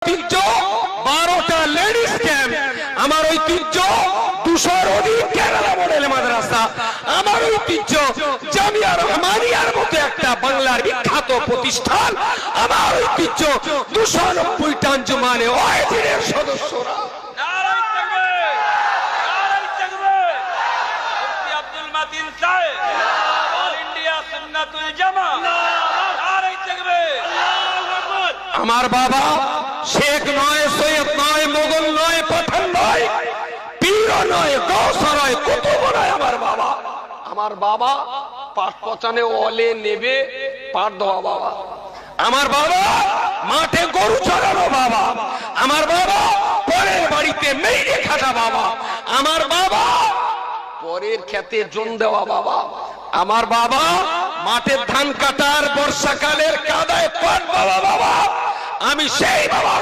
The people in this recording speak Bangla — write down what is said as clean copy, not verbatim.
ঐতিহ্য 12টা লেডিস ক্যাম্প, আমার ঐতিহ্য 200-র অধিক কেরালা মডেল মাদ্রাসা, আমার ঐতিহ্য জামিয়া রহমানিয়ার মতো একটা বাংলার বিখ্যাত প্রতিষ্ঠান, আমার ঐতিহ্য 290টা আঞ্জুমানে ওয়াহিদের সদস্যরা। আমার বাবা শেখ নয়, সৈয়দ নয়, মোগল নয়, পাঠান নয়, পীর নয়, গৌস নয়, কুতুব নয়। আমার বাবা পাট পচানে ওলে নেবে পাট দেওয়া বাবা। আমার বাবা মাঠে গরু চড়ানো বাবা। আমার বাবা পরের বাড়িতে মেয়ে খাটা বাবা। আমার বাবা পরের খেতে জন দেওয়া বাবা। আমার বাবা মাঠের ধান কাটার বর্ষাকালের কাদায় পাট বাবা। আমি সেই বাবা।